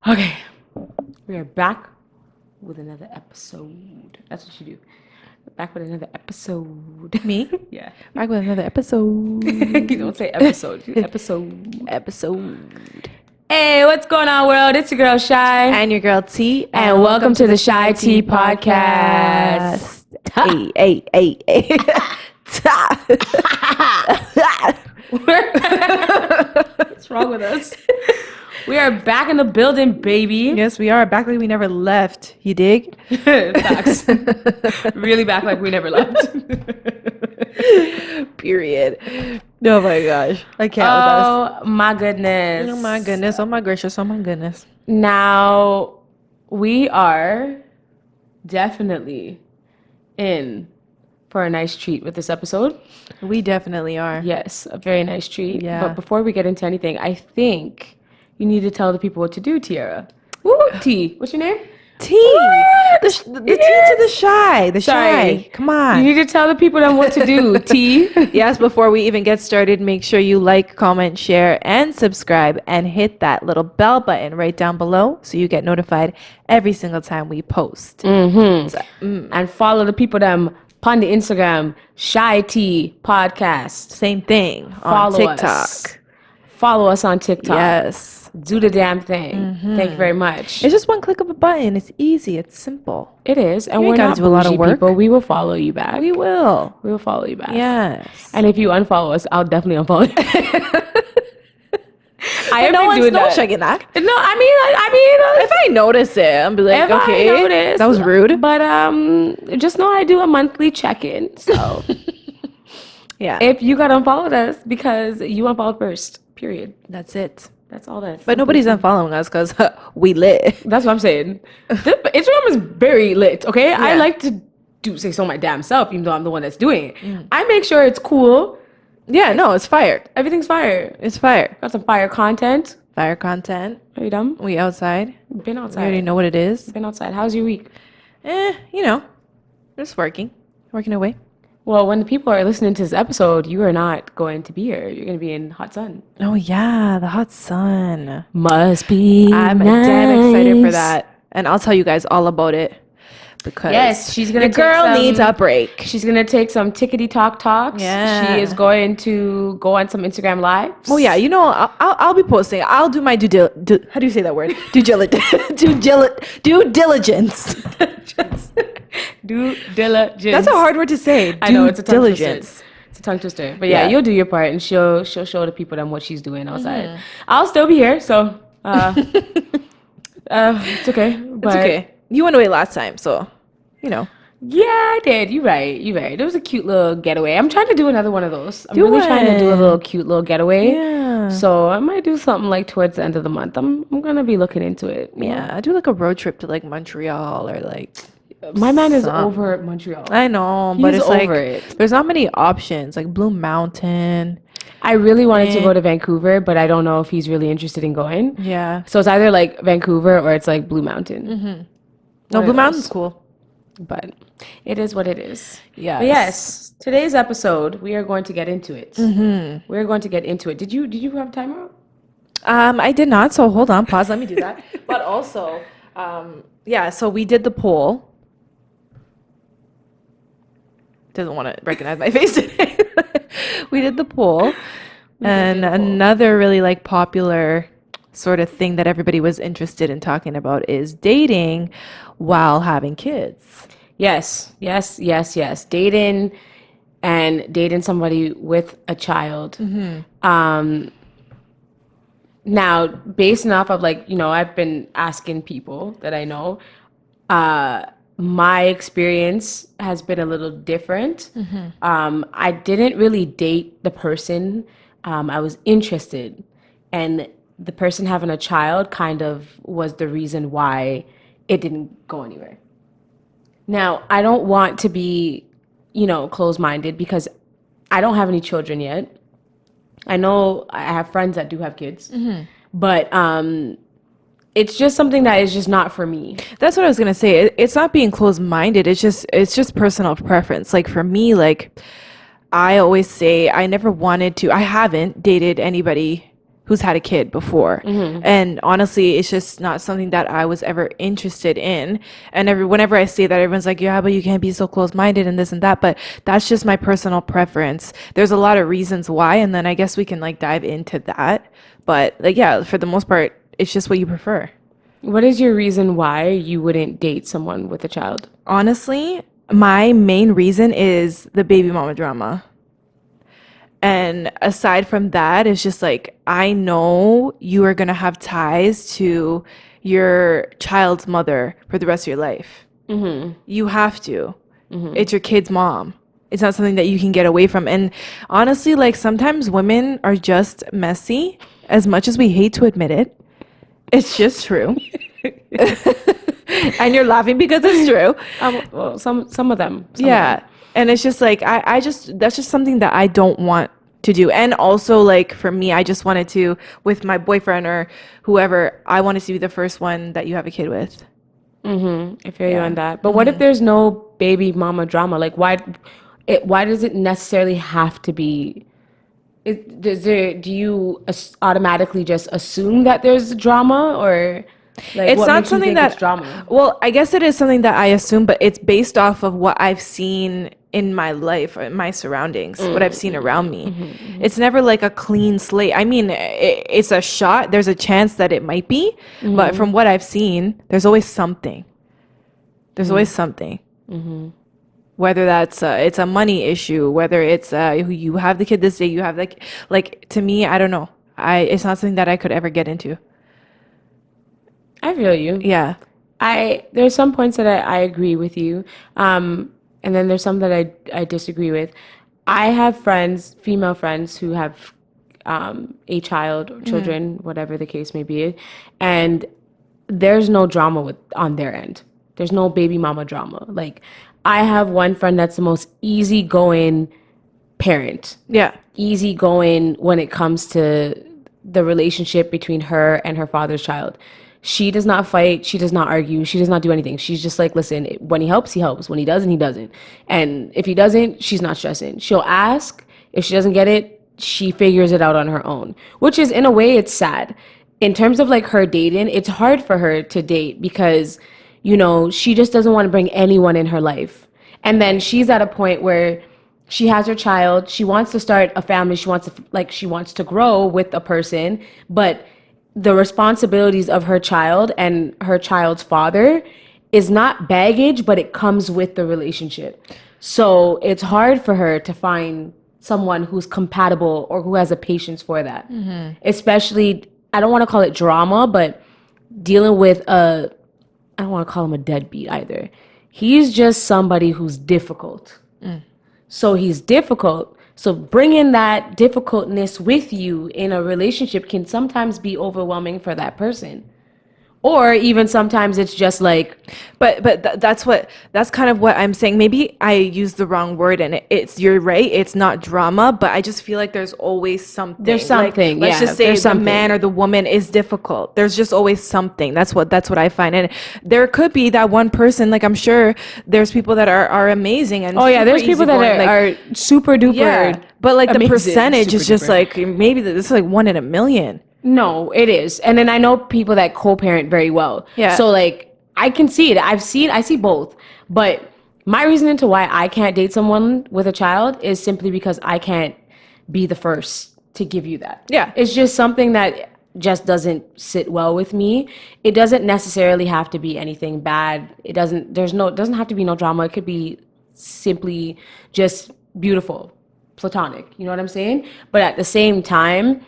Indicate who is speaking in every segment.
Speaker 1: Okay, we are back with another episode. That's what you do. Back with another episode.
Speaker 2: Me?
Speaker 1: Yeah.
Speaker 2: Back with another episode.
Speaker 1: You don't say episode. You episode.
Speaker 2: Episode.
Speaker 1: Hey, what's going on, world? It's your girl Shy,
Speaker 2: And your girl T.
Speaker 1: and welcome to the CheyTea podcast.
Speaker 2: Hey.
Speaker 1: What's wrong with us? We are back in the building, baby.
Speaker 2: Yes, we are. Back like we never left. You dig?
Speaker 1: Facts. Really back like we never left.
Speaker 2: Period. Oh my gosh. I can't with us.
Speaker 1: Oh my goodness.
Speaker 2: Oh my goodness. Oh my gracious. Oh my goodness.
Speaker 1: Now, we are definitely in for a nice treat with this episode.
Speaker 2: We definitely are.
Speaker 1: Yes, a very nice treat.
Speaker 2: Yeah.
Speaker 1: But before we get into anything, I think you need to tell the people what to do, Tiara. Woo! T. What's your name?
Speaker 2: T. The T to the shy. The shy. Come on.
Speaker 1: You need to tell the people then what to do, T.
Speaker 2: Yes, before we even get started, make sure you like, comment, share, and subscribe, and hit that little bell button right down below so you get notified every single time we post.
Speaker 1: Mm-hmm. And follow the people them on the Instagram, CheyTea Podcast.
Speaker 2: Same thing
Speaker 1: Follow
Speaker 2: on TikTok.
Speaker 1: us. Follow us on TikTok.
Speaker 2: Yes.
Speaker 1: Do the damn thing. Thank you very much.
Speaker 2: It's just one click of a button. It's easy. It's simple.
Speaker 1: It is. And
Speaker 2: You
Speaker 1: we're
Speaker 2: ain't gotta
Speaker 1: not
Speaker 2: do a lot of
Speaker 1: bougie
Speaker 2: work.
Speaker 1: people. We will follow you back.
Speaker 2: We will.
Speaker 1: We will follow you back.
Speaker 2: Yes.
Speaker 1: And if you unfollow us, I'll definitely unfollow you. I have
Speaker 2: no
Speaker 1: been
Speaker 2: one's
Speaker 1: doing
Speaker 2: no
Speaker 1: that.
Speaker 2: checking that.
Speaker 1: No, I mean,
Speaker 2: If I notice it, I'm be like,
Speaker 1: if
Speaker 2: okay,
Speaker 1: I notice,
Speaker 2: that was rude.
Speaker 1: But just know I do a monthly check-in. So
Speaker 2: Yeah.
Speaker 1: if you got unfollowed us because you unfollowed first, period.
Speaker 2: That's it.
Speaker 1: That's all that.
Speaker 2: But nobody's unfollowing us because we lit.
Speaker 1: That's what I'm saying. The Instagram is very lit. Okay, I
Speaker 2: Yeah.
Speaker 1: like to say so my damn self, even though I'm the one that's doing it. I make sure it's cool.
Speaker 2: Yeah, no, it's fire.
Speaker 1: Everything's fire.
Speaker 2: It's fire.
Speaker 1: Got some fire content.
Speaker 2: Fire content.
Speaker 1: Are you done?
Speaker 2: We outside.
Speaker 1: Been
Speaker 2: We
Speaker 1: outside.
Speaker 2: already know what it is.
Speaker 1: Been outside. How's your week?
Speaker 2: You know, just working away.
Speaker 1: Well, when the people are listening to this episode, you are not going to be here. You're going to be in hot sun.
Speaker 2: Oh yeah, the hot sun.
Speaker 1: Must be
Speaker 2: I'm damn excited for that, and I'll tell you guys all about it because
Speaker 1: Yes, she's gonna
Speaker 2: your girl
Speaker 1: take some-
Speaker 2: needs a break.
Speaker 1: She's going to take some tickety talks.
Speaker 2: Yeah.
Speaker 1: She is going to go on some Instagram lives.
Speaker 2: Oh yeah, you know I'll be posting. I'll do my how do you say that word? Due diligence. Due diligence.
Speaker 1: Due diligence.
Speaker 2: That's a hard word to say.
Speaker 1: I know,
Speaker 2: Due
Speaker 1: it's a tongue
Speaker 2: diligence.
Speaker 1: twister. It's a tongue twister. But yeah,
Speaker 2: Yeah.
Speaker 1: you'll do your part and she'll show the people them what she's doing outside. I'll still be here, so it's okay. But
Speaker 2: It's okay. You went away last time, so you know.
Speaker 1: yeah, I did. You're right. It was a cute little getaway. I'm trying to do another one of those. I'm
Speaker 2: Do
Speaker 1: really trying to do a
Speaker 2: it.
Speaker 1: little cute little getaway.
Speaker 2: Yeah.
Speaker 1: So I might do something like towards the end of the month. I'm gonna be looking into it.
Speaker 2: Yeah, I do like a road trip to like Montreal or like.
Speaker 1: My man is
Speaker 2: Some-
Speaker 1: over Montreal.
Speaker 2: I know, but
Speaker 1: He's
Speaker 2: it's like
Speaker 1: over it.
Speaker 2: there's not many options. Like Blue Mountain.
Speaker 1: I really wanted to go to Vancouver, but I don't know if he's really interested in going.
Speaker 2: Yeah.
Speaker 1: So it's either like Vancouver or it's like Blue Mountain.
Speaker 2: No,
Speaker 1: One
Speaker 2: Blue
Speaker 1: of those.
Speaker 2: Mountain's cool.
Speaker 1: But it is what it is.
Speaker 2: Yeah.
Speaker 1: But yes, today's episode, we are going to get into it. We're going to get into it. Did you have a timer up?
Speaker 2: I did not. So hold on, pause. Let me do that. But also, yeah. So we did the poll. Doesn't want to recognize my face today. We did the poll, and another really like popular sort of thing that everybody was interested in talking about is dating while having kids.
Speaker 1: Yes. Dating and dating somebody with a child. Now, based off of like, I've been asking people that I know, my experience has been a little different. I didn't really date the person I was interested, and the person having a child kind of was the reason why it didn't go anywhere. Now, I don't want to be, closed-minded because I don't have any children yet. I know I have friends that do have kids, but it's just something that is just not for me.
Speaker 2: That's what I was gonna say. It's not being closed-minded. It's just personal preference. Like for me, like I always say, I never wanted to. I haven't dated anybody who's had a kid before. And honestly, it's just not something that I was ever interested in. And whenever I say that, everyone's like, yeah, but you can't be so close-minded and this and that. But that's just my personal preference. There's a lot of reasons why, and then I guess we can like dive into that. But like, yeah, for the most part, it's just what you prefer.
Speaker 1: What is your reason why you wouldn't date someone with a child?
Speaker 2: Honestly, my main reason is the baby mama drama. And aside from that, it's just like, I know you are going to have ties to your child's mother for the rest of your life. You have to. It's your kid's mom. It's not something that you can get away from. And honestly, like sometimes women are just messy, as much as we hate to admit it. It's just true. And you're laughing because it's true.
Speaker 1: Well, some of them.
Speaker 2: Yeah. And it's just like, that's just something that I don't want to do. And also, like, for me, I just wanted to, with my boyfriend or whoever, I wanted to be the first one that you have a kid with.
Speaker 1: I feel you on that. But what if there's no baby mama drama? Like, why does it necessarily have to be? Do you automatically just assume that there's drama, or like
Speaker 2: It's
Speaker 1: what
Speaker 2: not
Speaker 1: makes you
Speaker 2: something
Speaker 1: think
Speaker 2: that,
Speaker 1: it's drama?
Speaker 2: well, I guess it is something that I assume, but it's based off of what I've seen in my life, in my surroundings, what I've seen around me. It's never like a clean slate. I mean, it's a shot. There's a chance that it might be, but from what I've seen, there's always something. There's always something. Whether that's it's a money issue, whether it's you have the kid this day, you have like to me, I don't know. It's not something that I could ever get into.
Speaker 1: I feel you.
Speaker 2: Yeah.
Speaker 1: There's some points that I agree with you, and then there's some that I disagree with. I have friends, female friends, who have a child or children, whatever the case may be, and there's no drama on their end. There's no baby mama drama. Like, I have one friend that's the most easygoing parent.
Speaker 2: Yeah.
Speaker 1: Easygoing when it comes to the relationship between her and her father's child. She does not fight. She does not argue. She does not do anything. She's just like, listen, when he helps, he helps. When he doesn't, he doesn't. And if he doesn't, she's not stressing. She'll ask. If she doesn't get it, she figures it out on her own, which is, in a way, it's sad. In terms of like her dating, it's hard for her to date because, you know, she just doesn't want to bring anyone in her life. And then she's at a point where she has her child. She wants to start a family. She wants to grow with a person, but the responsibilities of her child and her child's father is not baggage, but it comes with the relationship. So it's hard for her to find someone who's compatible or who has the patience for that. Especially, I don't want to call it drama, but dealing with I don't want to call him a deadbeat either. He's just somebody who's difficult. So he's difficult. So bringing that difficultness with you in a relationship can sometimes be overwhelming for that person. Or even sometimes it's just like,
Speaker 2: that's kind of what I'm saying. Maybe I used the wrong word, and you're right. It's not drama, but I just feel like there's always something.
Speaker 1: There's something.
Speaker 2: Let's just say
Speaker 1: there's
Speaker 2: the
Speaker 1: something.
Speaker 2: man or the woman is difficult. There's just always something. That's what I find. And there could be that one person. Like, I'm sure there's people that are amazing and
Speaker 1: there's people that are super duper.
Speaker 2: Yeah, but like
Speaker 1: amazing,
Speaker 2: the percentage is just
Speaker 1: duper.
Speaker 2: like maybe this is like 1 in a million.
Speaker 1: No, it is. And then I know people that co-parent very well.
Speaker 2: Yeah.
Speaker 1: So like I can see it. I see both. But my reasoning to why I can't date someone with a child is simply because I can't be the first to give you that.
Speaker 2: Yeah.
Speaker 1: It's just something that just doesn't sit well with me. It doesn't necessarily have to be anything bad. It doesn't have to be no drama. It could be simply just beautiful, platonic. You know what I'm saying? But at the same time,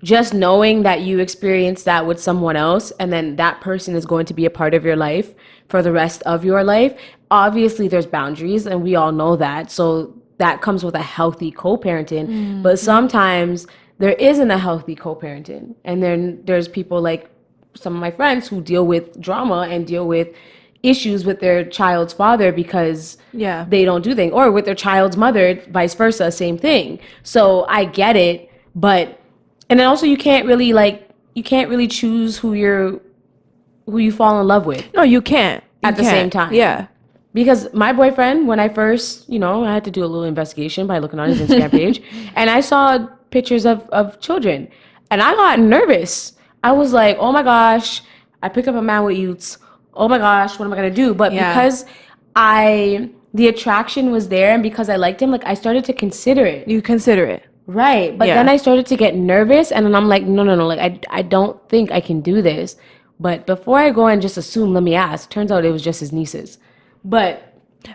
Speaker 1: just knowing that you experienced that with someone else and then that person is going to be a part of your life for the rest of your life, obviously there's boundaries and we all know that. So that comes with a healthy co-parenting. But sometimes there isn't a healthy co-parenting. And then there's people like some of my friends who deal with drama and deal with issues with their child's father because they don't do things, or with their child's mother, vice versa, same thing. So I get it, but and then also you can't really choose who you fall in love with.
Speaker 2: No, you can't.
Speaker 1: At the same time.
Speaker 2: Yeah.
Speaker 1: Because my boyfriend, when I first, I had to do a little investigation by looking on his Instagram page, and I saw pictures of children. And I got nervous. I was like, oh my gosh, I picked up a man with youths. Oh my gosh, what am I gonna do? But
Speaker 2: Yeah.
Speaker 1: because the attraction was there and because I liked him, like I started to consider it.
Speaker 2: You consider it.
Speaker 1: Right. But then
Speaker 2: Yeah.
Speaker 1: I started to get nervous and then I'm like, no, no, no, like I don't think I can do this. But before I go and just assume, let me ask. Turns out it was just his nieces. But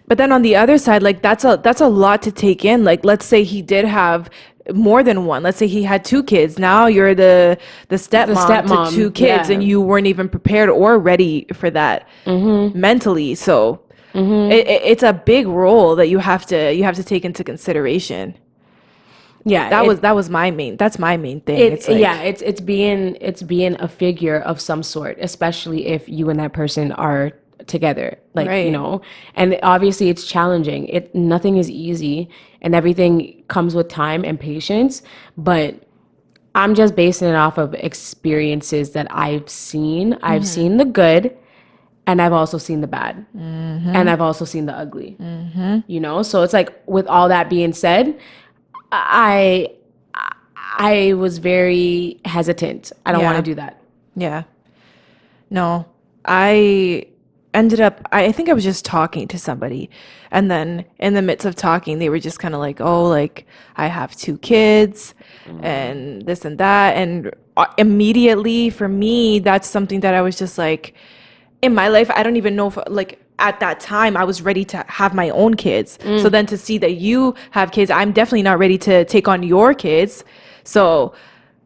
Speaker 2: But then on the other side, like that's a lot to take in. Like let's say he did have more than one. Let's say he had two kids. Now you're the
Speaker 1: the
Speaker 2: stepmom to two
Speaker 1: stepmom,
Speaker 2: kids, and
Speaker 1: yeah.
Speaker 2: you weren't even prepared or ready for that mentally. So it's a big role that you have to take into consideration.
Speaker 1: Yeah,
Speaker 2: That's my main thing. It's like
Speaker 1: it's being a figure of some sort, especially if you and that person are together, like,
Speaker 2: right.
Speaker 1: and obviously it's challenging. Nothing is easy and everything comes with time and patience, but I'm just basing it off of experiences that I've seen. I've seen the good and I've also seen the bad. And I've also seen the ugly. So it's like with all that being said, I I was very hesitant. I don't want to
Speaker 2: Yeah.
Speaker 1: do that.
Speaker 2: Yeah. No, I ended up, I think I was just talking to somebody. And then in the midst of talking, they were just kind of like, oh, like, I have two kids and this and that. And immediately for me, that's something that I was just like, in my life, I don't even know if, like, at that time, I was ready to have my own kids. So then to see that you have kids, I'm definitely not ready to take on your kids. So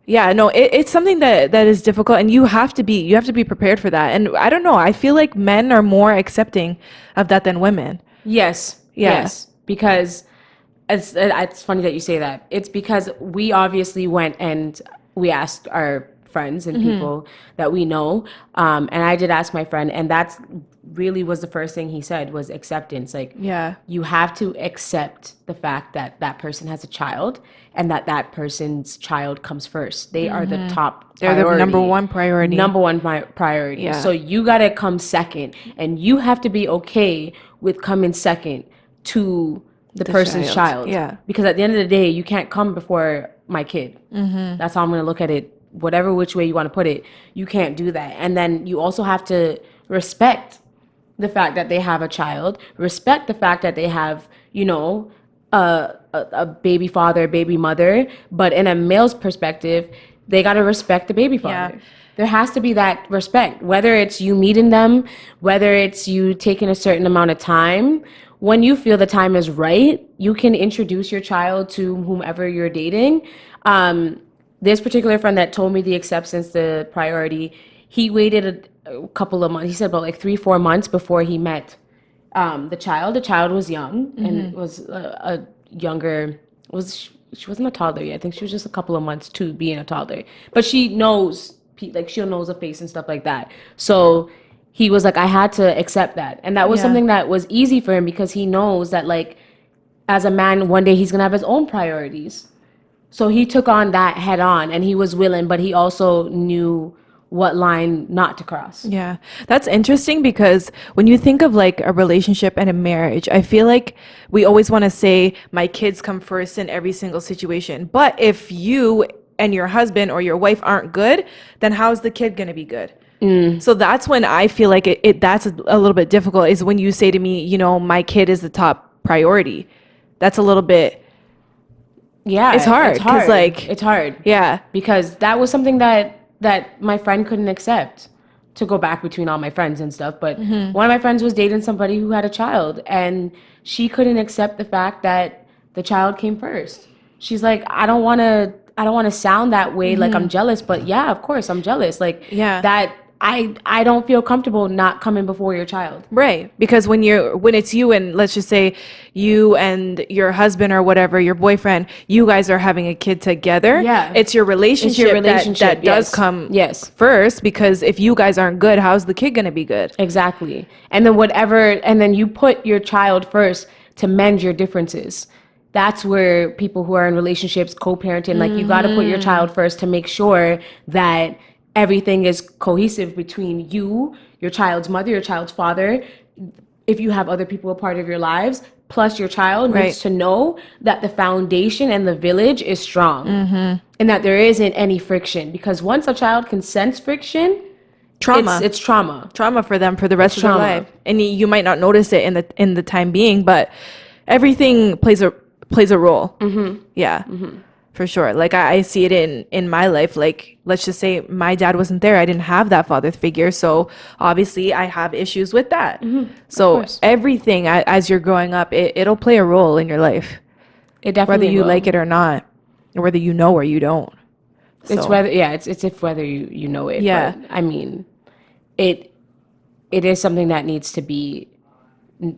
Speaker 2: yeah, no, it's something that is difficult, and you have to be prepared for that. And I don't know, I feel like men are more accepting of that than women.
Speaker 1: Yes,
Speaker 2: Yeah.
Speaker 1: yes, because it's funny that you say that. It's because we obviously went and we asked our friends and people that we know, and I did ask my friend, and that's really was the first thing he said was acceptance. Like,
Speaker 2: Yeah.
Speaker 1: you have to accept the fact that that person has a child and that that person's child comes first. They are the top
Speaker 2: They're the
Speaker 1: priority.
Speaker 2: number one priority.
Speaker 1: Number one priority.
Speaker 2: Yeah.
Speaker 1: So you got to come second, and you have to be okay with coming second to the person's child.
Speaker 2: Yeah.
Speaker 1: Because at the end of the day, you can't come before my kid. That's how I'm going to look at it. Whatever which way you want to put it, you can't do that. And then you also have to respect the fact that they have a child, respect the fact that they have, a baby father, baby mother. But in a male's perspective, they got to respect the baby father.
Speaker 2: Yeah.
Speaker 1: There has to be that respect, whether it's you meeting them, whether it's you taking a certain amount of time. When you feel the time is right, you can introduce your child to whomever you're dating. This particular friend that told me the acceptance, the priority, he waited a couple of months. He said about like 3-4 months before he met the child. The child was young and was a younger, she wasn't a toddler yet. I think she was just a couple of months to being a toddler. But she knows, like she knows a face and stuff like that. So he was like, I had to accept that. And that was
Speaker 2: Yeah.
Speaker 1: something that was easy for him because he knows that, like, as a man, one day he's going to have his own priorities. So he took on that head on and he was willing, but he also knew what line not to cross.
Speaker 2: Yeah, that's interesting because when you think of like a relationship and a marriage, I feel like we always want to say my kids come first in every single situation. But if you and your husband or your wife aren't good, then how's the kid going to be good? So that's when I feel like that's a little bit difficult, is when you say to me, my kid is the top priority. That's a little bit,
Speaker 1: Yeah,
Speaker 2: it's hard, 'cause, like,
Speaker 1: it's hard
Speaker 2: yeah,
Speaker 1: because that was something that my friend couldn't accept, to go back between all my friends and stuff. But one of my friends was dating somebody who had a child, and she couldn't accept the fact that the child came first. She's like, I don't want to sound that way, like I'm jealous, but yeah, of course I'm jealous. Like,
Speaker 2: Yeah.
Speaker 1: that I don't feel comfortable not coming before your child.
Speaker 2: right. Because when it's you and let's just say you and your husband or whatever, your boyfriend, you guys are having a kid together.
Speaker 1: Yeah.
Speaker 2: It's your relationship, that does
Speaker 1: yes.
Speaker 2: come
Speaker 1: Yes.
Speaker 2: first, because if you guys aren't good, how's the kid going to be good?
Speaker 1: Exactly. And then you put your child first to mend your differences. That's where people who are in relationships, co-parenting, like, you got to put your child first to make sure that everything is cohesive between you, your child's mother, your child's father. If you have other people a part of your lives, plus your child
Speaker 2: Right.
Speaker 1: needs to know that the foundation and the village is strong. and that there isn't any friction, because once a child can sense friction,
Speaker 2: Trauma.
Speaker 1: it's trauma.
Speaker 2: Trauma for them for the rest of their
Speaker 1: trauma.
Speaker 2: life. And you might not notice it in the time being, but everything plays a role. Yeah. For sure. Like I see it in my life. Like, let's just say my dad wasn't there. I didn't have that father figure. So obviously I have issues with that. So everything as you're growing up, it'll play a role in your life.
Speaker 1: It definitely
Speaker 2: whether you
Speaker 1: will.
Speaker 2: like it or not, or whether you know or you don't.
Speaker 1: It's whether, it's if whether you know it.
Speaker 2: Yeah.
Speaker 1: But I mean, it is something that needs to be, I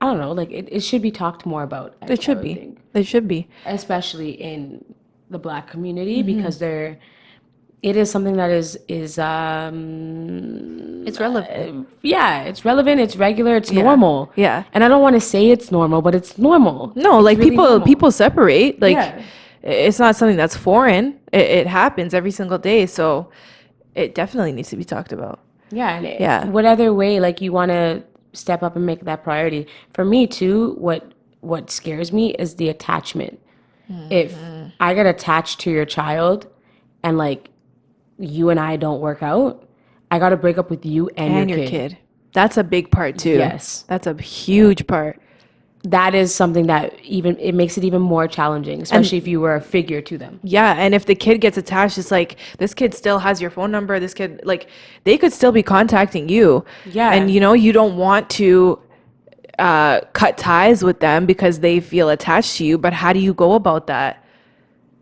Speaker 1: don't know, like it should be talked more about.
Speaker 2: It should be.
Speaker 1: Think.
Speaker 2: It should be.
Speaker 1: Especially in the Black community, because it is something that is
Speaker 2: it's relevant.
Speaker 1: It's relevant, it's regular, it's normal.
Speaker 2: Yeah.
Speaker 1: And I don't want to say it's normal, but it's normal.
Speaker 2: No,
Speaker 1: it's
Speaker 2: like
Speaker 1: really
Speaker 2: people separate. Like
Speaker 1: Yeah.
Speaker 2: it's not something that's foreign. It happens every single day. So it definitely needs to be talked about.
Speaker 1: Yeah, and what other way, like, you want to step up and make that priority? For me too, what scares me is the attachment. If I get attached to your child and like you and I don't work out, I got to break up with you and your kid.
Speaker 2: That's a big part too.
Speaker 1: Yes.
Speaker 2: That's a huge part.
Speaker 1: That is something that it makes it even more challenging, especially if you were a figure to them.
Speaker 2: Yeah, and if the kid gets attached, it's like, this kid still has your phone number. This kid, like, they could still be contacting you.
Speaker 1: Yeah.
Speaker 2: And, you don't want to cut ties with them because they feel attached to you. But how do you go about that?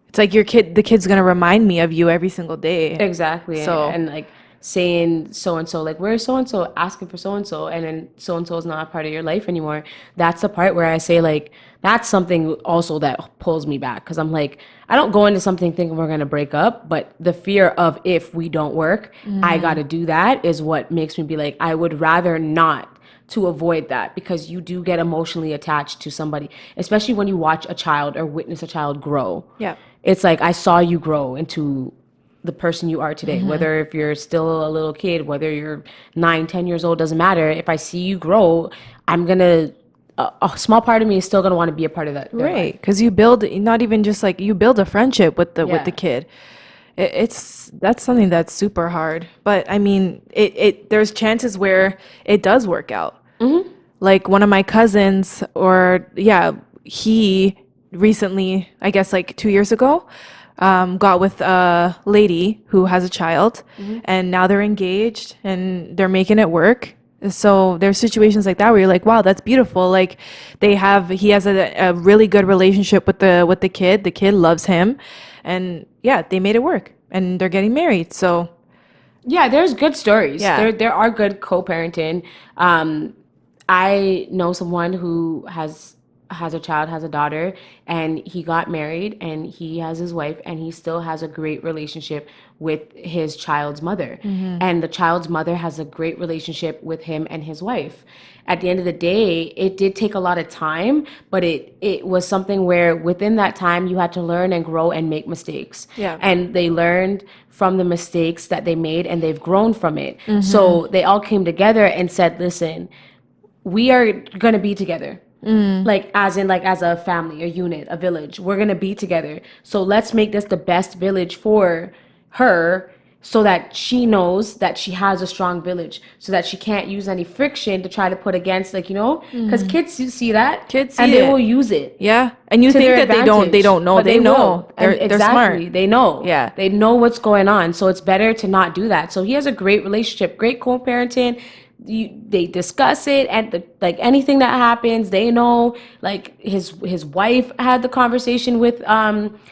Speaker 2: It's like the kid's going to remind me of you every single day.
Speaker 1: Exactly.
Speaker 2: So,
Speaker 1: and like saying so-and-so, like, where's so-and-so, asking for so-and-so, and then so-and-so is not a part of your life anymore. That's the part where I say, like, that's something also that pulls me back, because I'm like, I don't go into something thinking we're going to break up, but the fear of, if we don't work, I got to do that, is what makes me be like, I would rather not, to avoid that, because you do get emotionally attached to somebody, especially when you watch a child or witness a child grow.
Speaker 2: Yeah.
Speaker 1: It's like, I saw you grow into the person you are today, whether if you're still a little kid, whether you're 9-10 years old, doesn't matter. If I see you grow, I'm gonna a small part of me is still gonna want to be a part of that,
Speaker 2: right? Because you build, not even just like, you build a friendship with the kid. That's something that's super hard, but I mean, there's chances where it does work out. Like one of my cousins, he recently, I guess like 2 years ago, got with a lady who has a child, and now they're engaged and they're making it work. So there's situations like that where you're like, wow, that's beautiful. Like he has a really good relationship with the kid. The kid loves him, and they made it work, and they're getting married. So
Speaker 1: yeah, there's good stories.
Speaker 2: Yeah.
Speaker 1: There are good co-parenting. I know someone who has a child, has a daughter, and he got married, and he has his wife, and he still has a great relationship with his child's mother. And the child's mother has a great relationship with him and his wife. At the end of the day, it did take a lot of time, but it was something where within that time you had to learn and grow and make mistakes.
Speaker 2: Yeah.
Speaker 1: And they learned from the mistakes that they made, and they've grown from it. So they all came together and said, listen, we are going to be together. Like as a family, a unit, a village, we're going to be together. So let's make this the best village for her, so that she knows that she has a strong village, so that she can't use any friction to try to put against, like, because kids see that.
Speaker 2: Kids see
Speaker 1: and they
Speaker 2: it.
Speaker 1: will use it.
Speaker 2: Yeah. And you
Speaker 1: to
Speaker 2: think
Speaker 1: their
Speaker 2: that they don't know.
Speaker 1: but
Speaker 2: They know.
Speaker 1: will. And
Speaker 2: They're smart.
Speaker 1: exactly. They know.
Speaker 2: Yeah.
Speaker 1: They know what's going on. So it's better to not do that. So he has a great relationship, great co-parenting. They discuss it, and like anything that happens, they know. Like his wife had the conversation with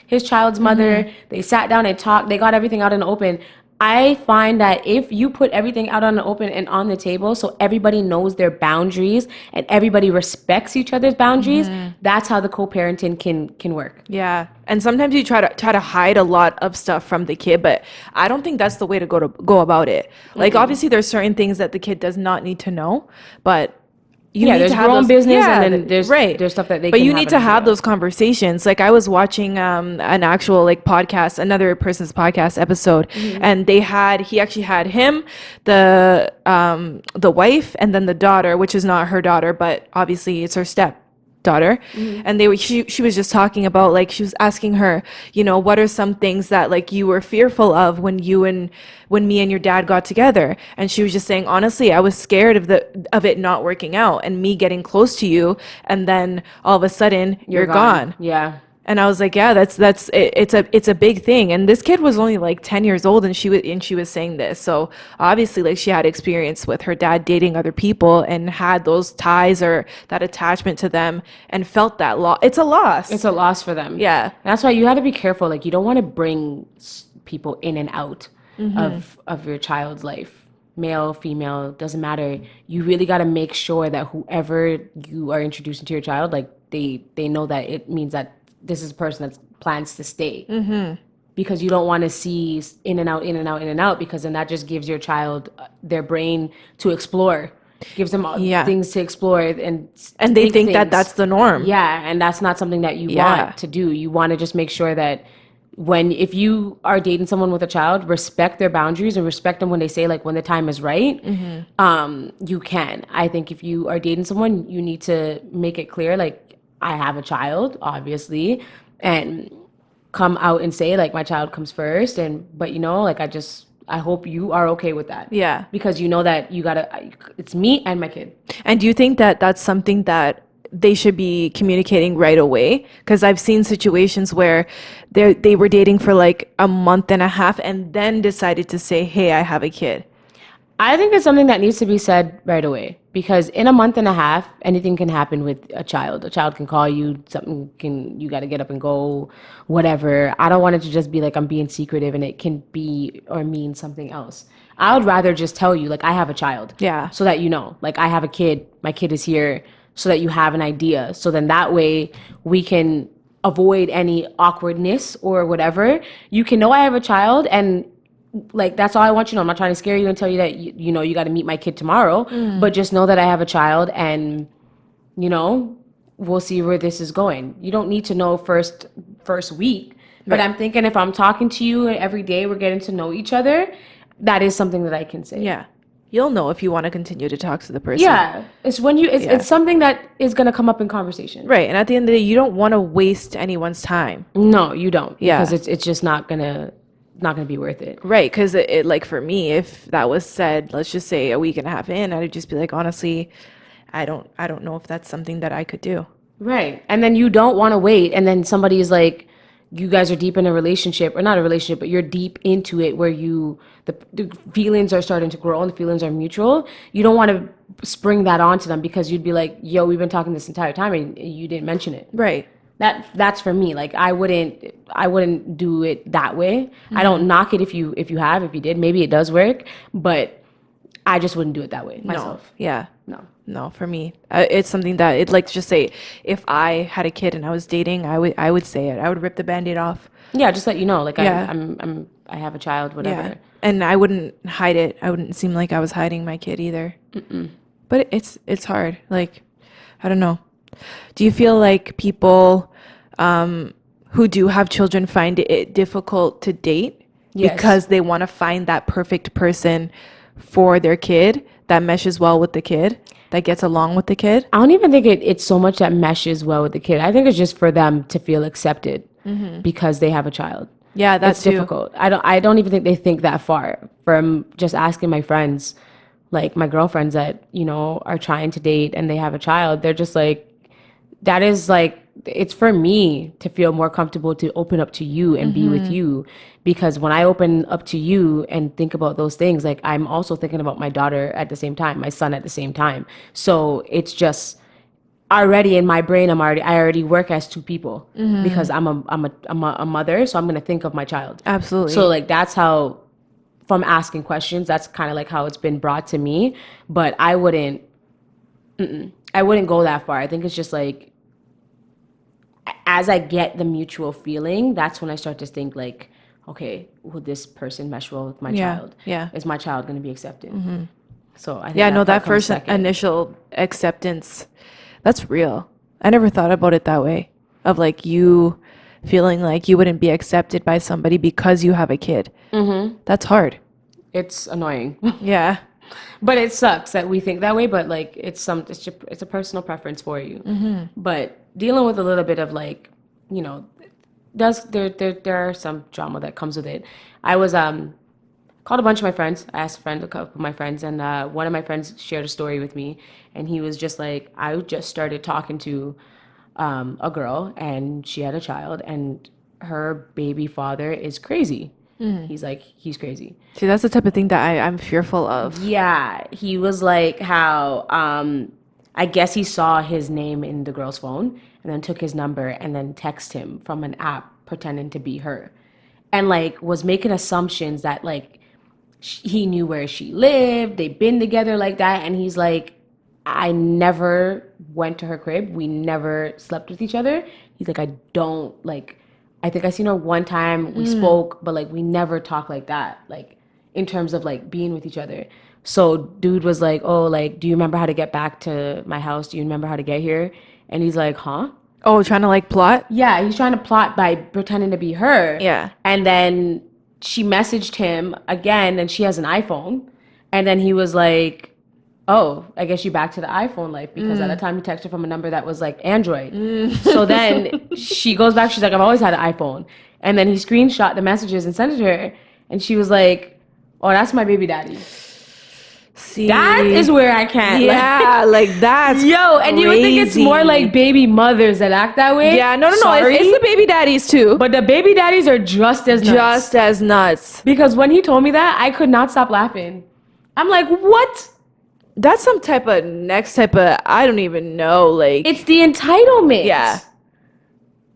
Speaker 1: his child's mother. They sat down and talked. They got everything out in the open. I find that if you put everything out on the open and on the table, so everybody knows their boundaries and everybody respects each other's boundaries, that's how the co-parenting can work.
Speaker 2: Yeah. And sometimes you try to hide a lot of stuff from the kid, but I don't think that's the way to go about it. Like obviously there's certain things that the kid does not need to know, but you need
Speaker 1: there's
Speaker 2: to have
Speaker 1: grown
Speaker 2: those,
Speaker 1: business, and then there's stuff that they
Speaker 2: but
Speaker 1: can
Speaker 2: you
Speaker 1: have
Speaker 2: need to
Speaker 1: and
Speaker 2: have
Speaker 1: do.
Speaker 2: those conversations. Like I was watching an actual like podcast, another person's podcast episode, and he actually had him, the wife, and then the daughter, which is not her daughter, but obviously it's her daughter, and she was just talking about, like, she was asking her, what are some things that, like, you were fearful of when me and your dad got together. And she was just saying, honestly, I was scared of it not working out and me getting close to you, and then all of a sudden you're gone.
Speaker 1: Yeah.
Speaker 2: And I was like, yeah, it's a big thing. And this kid was only like 10 years old, and she was saying this. So obviously, like, she had experience with her dad dating other people and had those ties or that attachment to them and felt that loss. It's a loss.
Speaker 1: It's a loss for them.
Speaker 2: Yeah.
Speaker 1: That's why you have to be careful. Like, you don't want to bring people in and out of your child's life. Male, female, doesn't matter. You really got to make sure that whoever you are introducing to your child, like, they know that it means that this is a person that plans to stay. Because you don't want to see in and out, in and out, in and out, because then that just gives your child their brain to explore, gives them things to explore, and
Speaker 2: they think that that's the norm.
Speaker 1: Yeah, and that's not something that you want to do. You want to just make sure that if you are dating someone with a child, respect their boundaries and respect them when they say, like, when the time is right. You can. I think if you are dating someone, you need to make it clear, like, I have a child, obviously, and come out and say, like, my child comes first, but like, I hope you are okay with that.
Speaker 2: Yeah.
Speaker 1: Because you know that it's me and my kid.
Speaker 2: And do you think that that's something that they should be communicating right away? Because I've seen situations where they were dating for like a month and a half and then decided to say, hey, I have a kid.
Speaker 1: I think it's something that needs to be said right away, because in a month and a half, anything can happen with a child. A child can call you, you got to get up and go, whatever. I don't want it to just be like I'm being secretive and it can be or mean something else. I would rather just tell you, like, I have a child.
Speaker 2: Yeah.
Speaker 1: So that you know, like, I have a kid, my kid is here, so that you have an idea. So then that way we can avoid any awkwardness or whatever. You can know I have a child, and like, that's all I want you to know. I'm not trying to scare you and tell you that you know you got to meet my kid tomorrow, but just know that I have a child, and we'll see where this is going. You don't need to know first week, but I'm thinking if I'm talking to you every day, we're getting to know each other, that is something that I can say.
Speaker 2: Yeah. You'll know if you want to continue to talk to the person.
Speaker 1: Yeah. It's when it's something that is going to come up in conversation.
Speaker 2: Right. And at the end of the day, you don't want to waste anyone's time.
Speaker 1: No, you don't.
Speaker 2: Yeah.
Speaker 1: Because it's just not going to be worth it.
Speaker 2: Right. Because it like, for me, if that was said, let's just say a week and a half in, I'd just be like, honestly, I don't know if that's something that I could do.
Speaker 1: Right. And then you don't want to wait, and then somebody is like, you guys are deep in a relationship, or not a relationship, but you're deep into it, where the feelings are starting to grow and the feelings are mutual. You don't want to spring that onto them, because you'd be like, yo, we've been talking this entire time and you didn't mention it.
Speaker 2: Right.
Speaker 1: That's for me. Like, I wouldn't do it that way. I don't knock it if you did. Maybe it does work, but I just wouldn't do it that way myself.
Speaker 2: No. Yeah.
Speaker 1: No,
Speaker 2: for me, it's something that like, just say, if I had a kid and I was dating, I would say it. I would rip the Band-Aid off.
Speaker 1: Yeah, just let you know, like,
Speaker 2: yeah.
Speaker 1: I have a child, whatever.
Speaker 2: Yeah. And I wouldn't hide it. I wouldn't seem like I was hiding my kid either. But it's hard. Like, I don't know. Do you feel like people who do have children find it difficult to date? Yes. Because they want to find that perfect person for their kid that meshes well with the kid, that gets along with the kid?
Speaker 1: I don't even think it's so much that meshes well with the kid. I think it's just for them to feel accepted because they have a child.
Speaker 2: Yeah, that's
Speaker 1: difficult. I don't even think they think that far. From just asking my friends, like my girlfriends that, are trying to date and they have a child, they're just like, that is like, it's for me to feel more comfortable to open up to you and be with you, because when I open up to you and think about those things, like, I'm also thinking about my daughter at the same time, my son at the same time. So it's just already in my brain, I already work as two people, because I'm a mother, so I'm going to think of my child.
Speaker 2: Absolutely.
Speaker 1: So like, that's how, from asking questions, that's kind of like how it's been brought to me. But I wouldn't go that far. I think it's just like, as I get the mutual feeling, that's when I start to think like, okay, will this person mesh well with my child?
Speaker 2: Yeah.
Speaker 1: Is my child going to be accepted? So I think
Speaker 2: that first initial acceptance, that's real. I never thought about it that way, of like you feeling like you wouldn't be accepted by somebody because you have a kid. That's hard.
Speaker 1: It's annoying.
Speaker 2: Yeah.
Speaker 1: But it sucks that we think that way, but like it's a personal preference for you. But dealing with a little bit of like, you know, there are some drama that comes with it. I was called a bunch of my friends. I asked a couple of my friends, and one of my friends shared a story with me, and he was just like, I just started talking to a girl, and she had a child, and her baby father is crazy. He's like, he's crazy.
Speaker 2: See, that's the type of thing that I'm fearful of.
Speaker 1: Yeah, he was like how I guess he saw his name in the girl's phone and then took his number and then text him from an app pretending to be her. And like was making assumptions that like he knew where she lived, they've been together like that, and he's like, I never went to her crib. We never slept with each other. He's like, I don't like I think I seen her one time, we spoke, but like we never talked like that. Like in terms of like being with each other. So dude was like, oh, like, do you remember how to get back to my house? Do you remember how to get here? And he's like, huh?
Speaker 2: Oh, trying to like plot?
Speaker 1: Yeah, he's trying to plot by pretending to be her.
Speaker 2: Yeah.
Speaker 1: And then she messaged him again, and she has an iPhone. And then he was like, oh, I guess you back to the iPhone life, because at the time he texted from a number that was like Android. So then she goes back, she's like, I've always had an iPhone. And then he screenshot the messages and sent it to her. And she was like, oh, that's my baby daddy.
Speaker 2: See,
Speaker 1: That is where I can't.
Speaker 2: yeah, like that's
Speaker 1: yo, and you would think it's more like baby mothers that act that way.
Speaker 2: Yeah, no,
Speaker 1: Sorry,
Speaker 2: it's the baby daddies too.
Speaker 1: but the baby daddies are just as nuts.
Speaker 2: Just as nuts.
Speaker 1: Because when he told me that, I could not stop laughing. I'm like, what?
Speaker 2: That's some type of next type of, I don't even know, like.
Speaker 1: It's the entitlement.
Speaker 2: Yeah.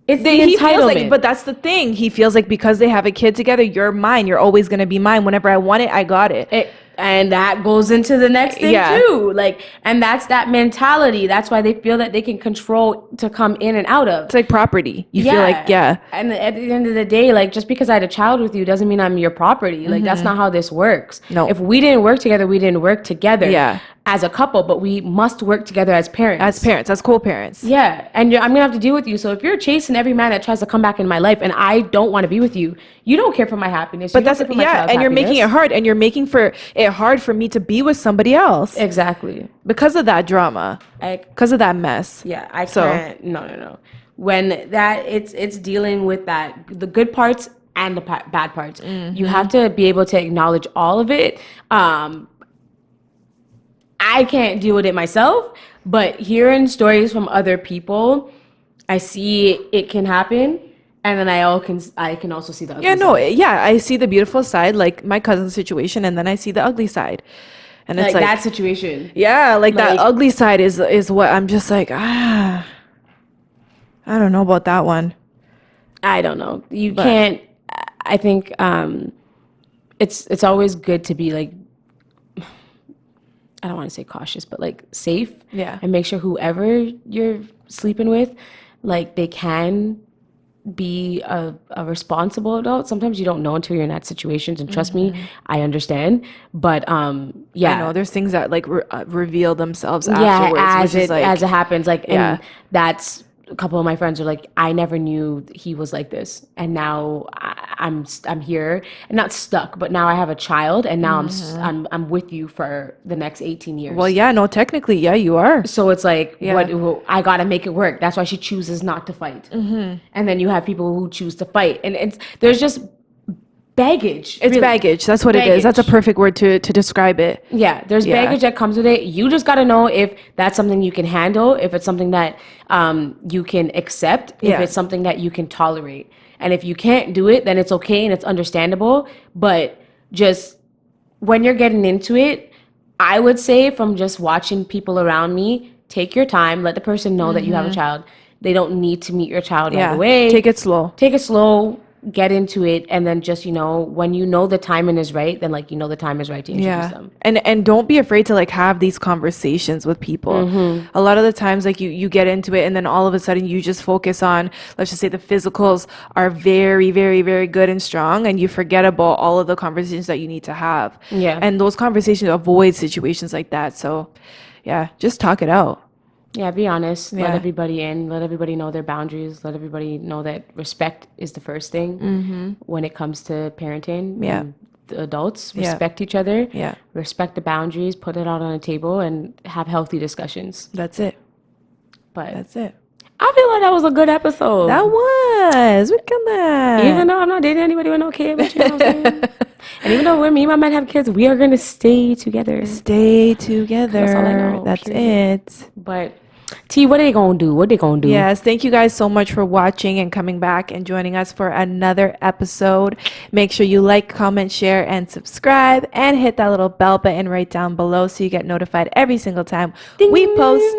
Speaker 1: It's the
Speaker 2: He feels like,
Speaker 1: entitlement.
Speaker 2: but that's the thing. He feels like because they have a kid together, you're mine. You're always going to be mine. Whenever I want it, I got it.
Speaker 1: And that goes into the next thing
Speaker 2: Yeah.
Speaker 1: too. Like, and that's that mentality. That's why they feel that they can control to come in and out of.
Speaker 2: It's like property. You feel like, yeah.
Speaker 1: And at the end of the day, like, just because I had a child with you doesn't mean I'm your property. Like, that's not how this works.
Speaker 2: No.
Speaker 1: If we didn't work together, we didn't work together.
Speaker 2: Yeah.
Speaker 1: As a couple, but we must work together as parents.
Speaker 2: As co-parents.
Speaker 1: Yeah, and I'm gonna have to deal with you. So if you're chasing every man that tries to come back in my life, and I don't want to be with you, you don't care for my happiness.
Speaker 2: But that's, yeah, and you're making it hard, and you're making it hard for me to be with somebody else.
Speaker 1: Exactly.
Speaker 2: Because of that drama. Because of that mess.
Speaker 1: Yeah, I can't. No. When that, it's dealing with that, the good parts and the bad parts. You have to be able to acknowledge all of it. I can't deal with it myself, but hearing stories from other people, I see it can happen, and then I can also see the ugly side.
Speaker 2: I see the beautiful side, like my cousin's situation, and then I see the ugly side, and it's like
Speaker 1: that situation.
Speaker 2: Yeah, like that ugly side is what I'm just like, I don't know about that one.
Speaker 1: I don't know. You can't. I think it's always good to be like, I don't want to say cautious, but like safe.
Speaker 2: Yeah.
Speaker 1: And make sure whoever you're sleeping with, like they can be a responsible adult. Sometimes you don't know until you're in that situations, and trust me, I understand. But yeah,
Speaker 2: I know there's things that like reveal themselves afterwards,
Speaker 1: as it happens. Like,
Speaker 2: Yeah.
Speaker 1: and that's a couple of my friends are like, I never knew he was like this, and now I'm here and not stuck, but now I have a child, and now I'm with you for the next 18 years.
Speaker 2: Well, yeah, no, technically, yeah, you are.
Speaker 1: So it's like, I gotta make it work. That's why she chooses not to fight. And then you have people who choose to fight, and there's just baggage.
Speaker 2: It's baggage. That's what it is. That's a perfect word to describe it.
Speaker 1: Yeah, there's baggage that comes with it. You just got to know if that's something you can handle, if it's something that you can accept, if it's something that you can tolerate. And if you can't do it, then it's okay and it's understandable. But just when you're getting into it, I would say from just watching people around me, take your time, let the person know that you have a child. They don't need to meet your child right away.
Speaker 2: Take it slow.
Speaker 1: Get into it, and then just, when you know the timing is right, then like the time is right to introduce them.
Speaker 2: And don't be afraid to like have these conversations with people. A lot of the times like you get into it, and then all of a sudden you just focus on, let's just say the physicals are very, very, very good and strong, and you forget about all of the conversations that you need to have. And those conversations avoid situations like that. So just talk it out.
Speaker 1: Yeah, be honest. Let everybody in. Let everybody know their boundaries. Let everybody know that respect is the first thing when it comes to parenting.
Speaker 2: Yeah.
Speaker 1: And the adults,
Speaker 2: Yeah.
Speaker 1: respect each other,
Speaker 2: Yeah.
Speaker 1: respect the boundaries, put it out on a table, and have healthy discussions.
Speaker 2: That's it.
Speaker 1: But
Speaker 2: That's it.
Speaker 1: I feel like that was a good episode.
Speaker 2: That was. We got that.
Speaker 1: Even though I'm not dating anybody with no kid, but you know what I'm saying? And even though me and my man have kids, we are going to stay together.
Speaker 2: Stay together.
Speaker 1: That's all I know.
Speaker 2: That's
Speaker 1: Period.
Speaker 2: it.
Speaker 1: But T, what are they going to do? What they going to do?
Speaker 2: Yes, thank you guys so much for watching and coming back and joining us for another episode. Make sure you like, comment, share, and subscribe, and hit that little bell button right down below so you get notified every single time we post.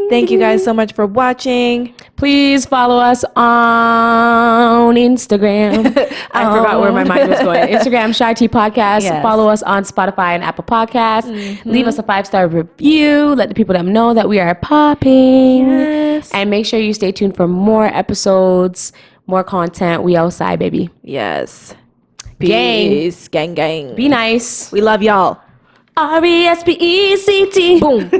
Speaker 2: Thank you guys so much for watching.
Speaker 1: Please follow us on Instagram. I forgot where my mind was going. Instagram, CheyTea Podcast.
Speaker 2: Yes.
Speaker 1: Follow us on Spotify and Apple Podcasts. Leave us a 5-star review. Let the people know that we are popping.
Speaker 2: Yes.
Speaker 1: And make sure you stay tuned for more episodes, more content. We outside, baby.
Speaker 2: Yes.
Speaker 1: Gang.
Speaker 2: Gang, gang.
Speaker 1: Be nice.
Speaker 2: We love y'all.
Speaker 1: RESPECT.
Speaker 2: Boom.